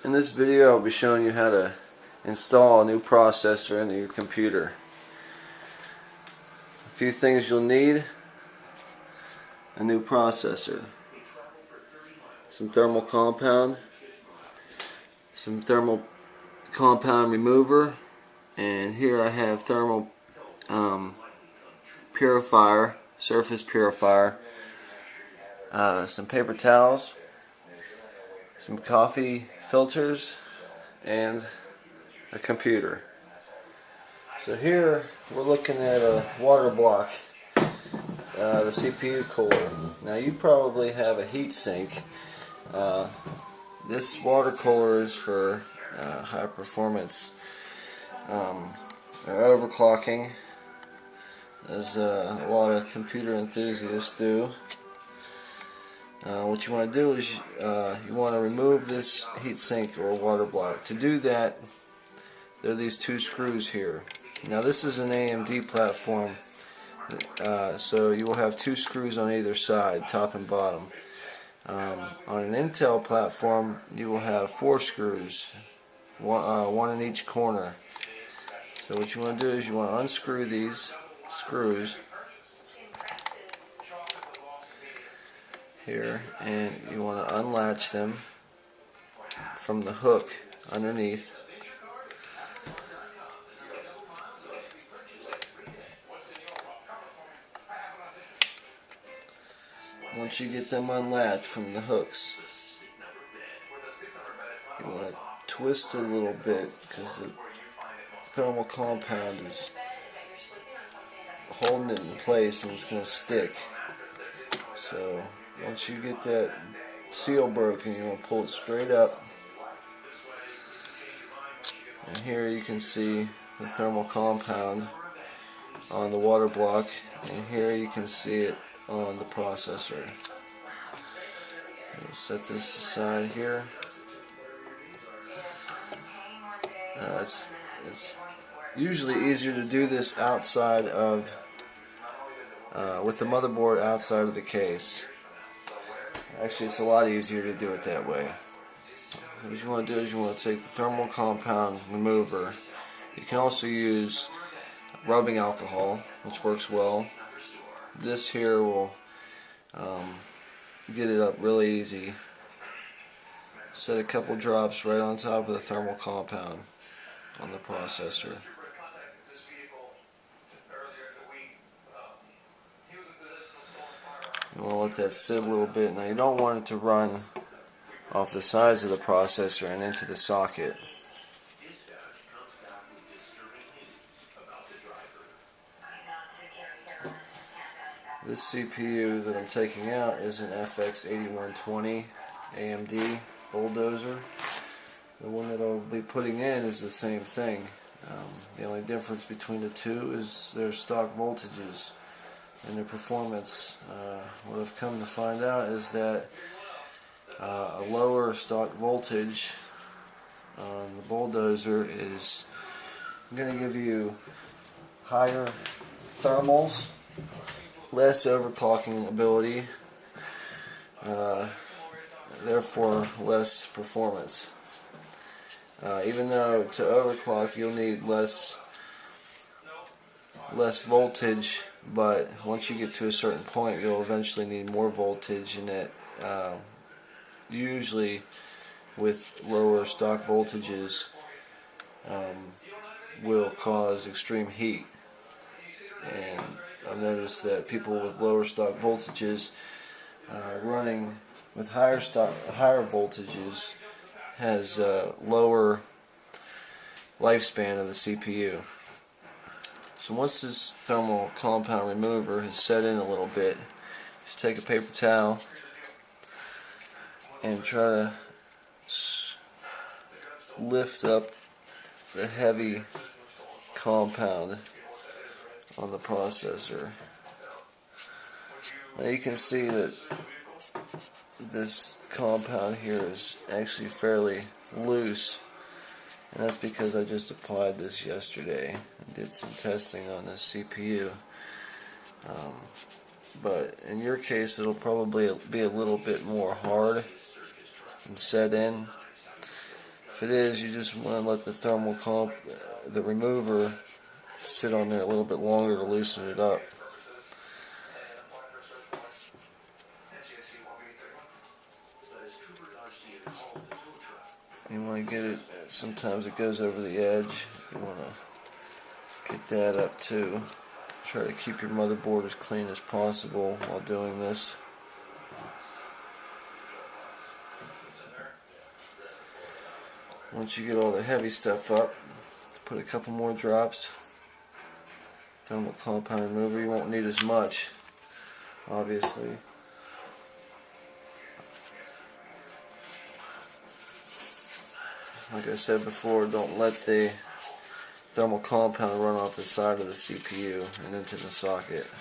In this video I'll be showing you how to install a new processor into your computer. A few things you'll need: a new processor, some thermal compound remover, and here I have thermal purifier, surface purifier, some paper towels, some coffee filters, and a computer. So here we're looking at a water block, the CPU cooler. Now you probably have a heat sink. This water cooler is for high performance overclocking, as a lot of computer enthusiasts do. What you want to do is you want to remove this heatsink or water block. To do that, there are these two screws here. Now this is an AMD platform, so you will have two screws on either side, top and bottom. On an Intel platform, you will have four screws, one in each corner. So what you want to do is you want to unscrew these screws here, and you want to unlatch them from the hook underneath. Once you get them unlatched from the hooks, you want to twist a little bit because the thermal compound is holding it in place and it's going to stick. So once you get that seal broken, you're going to pull it straight up, and here you can see the thermal compound on the water block, and here you can see it on the processor. We'll set this aside here. It's usually easier to do this outside of with the motherboard outside of the case. Actually, it's a lot easier to do it that way. What you want to do is you want to take the thermal compound remover. You can also use rubbing alcohol, which works well. This here will get it up really easy. Set a couple drops right on top of the thermal compound on the processor. You want to let that sit a little bit. Now you don't want it to run off the sides of the processor and into the socket. This CPU that I'm taking out is an FX-8120 AMD Bulldozer. The one that I'll be putting in is the same thing. The only difference between the two is their stock voltages and their performance. What I've come to find out is that a lower stock voltage on the Bulldozer is going to give you higher thermals, less overclocking ability, therefore less performance. Even though to overclock you'll need less voltage, but once you get to a certain point you'll eventually need more voltage, and that usually with lower stock voltages will cause extreme heat. And I've noticed that people with lower stock voltages running with higher voltages has lower lifespan of the CPU. So once this thermal compound remover has set in a little bit, just take a paper towel and try to lift up the heavy compound on the processor. Now you can see that this compound here is actually fairly loose, and that's because I just applied this yesterday and did some testing on this CPU. But in your case it'll probably be a little bit more hard and set in. If it is, you just want to let the remover sit on there a little bit longer to loosen it up. You want to get it, sometimes it goes over the edge. You want to get that up too. Try to keep your motherboard as clean as possible while doing this. Once you get all the heavy stuff up, put a couple more drops. Thermal compound remover. You won't need as much, obviously. Like I said before, don't let the thermal compound run off the side of the CPU and into the socket.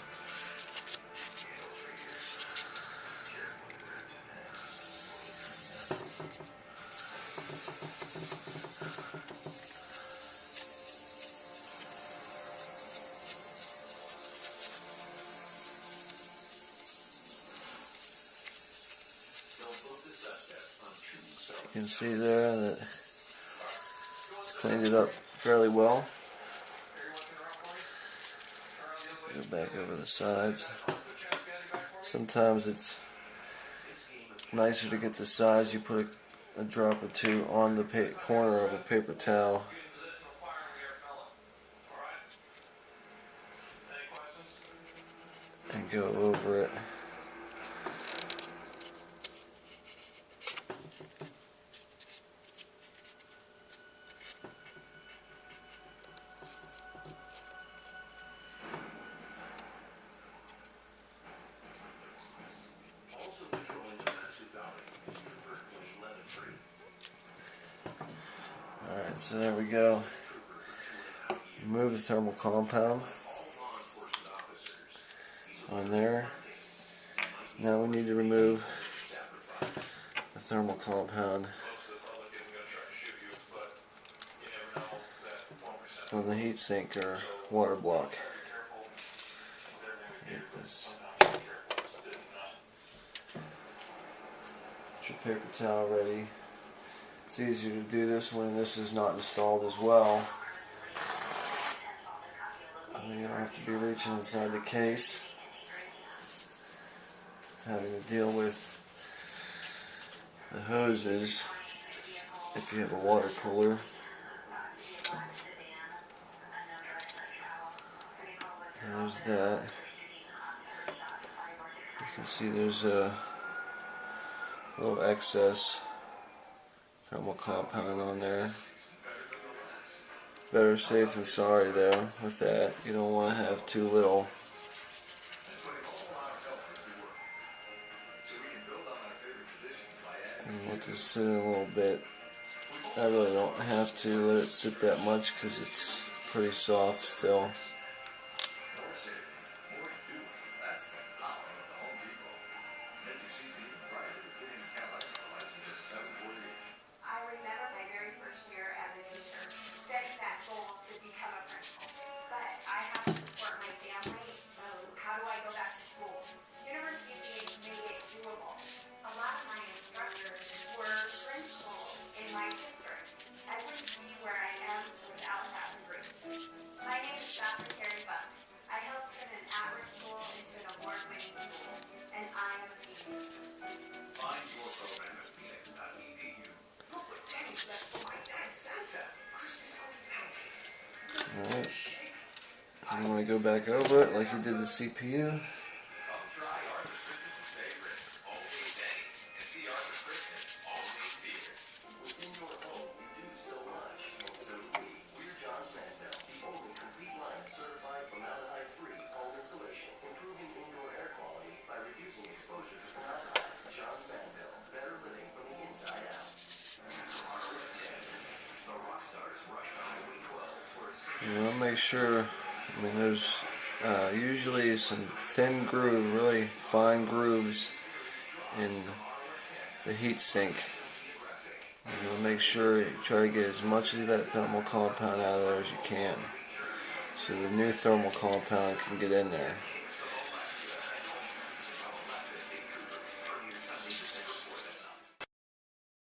You can see there that it's cleaned it up fairly well. Go back over the sides. Sometimes it's nicer to get the sides. You put a drop or two on the corner of a paper towel. And go over it. Alright, so there we go. Remove the thermal compound on there. Now we need to remove the thermal compound on the heatsink or water block. Get this. Get your paper towel ready. It's easier to do this when this is not installed as well. You don't have to be reaching inside the case, having to deal with the hoses if you have a water cooler. There's that. You can see there's a little excess thermal compound on there. Better safe than sorry though with that. You don't want to have too little. And let this sit in a little bit. I really don't have to let it sit that much because it's pretty soft still. Alright, you want to go back over it like you did the CPU. You want to make sure, I mean there's usually some thin groove, really fine grooves in the heat sink. You want to make sure you try to get as much of that thermal compound out of there as you can, so the new thermal compound can get in there.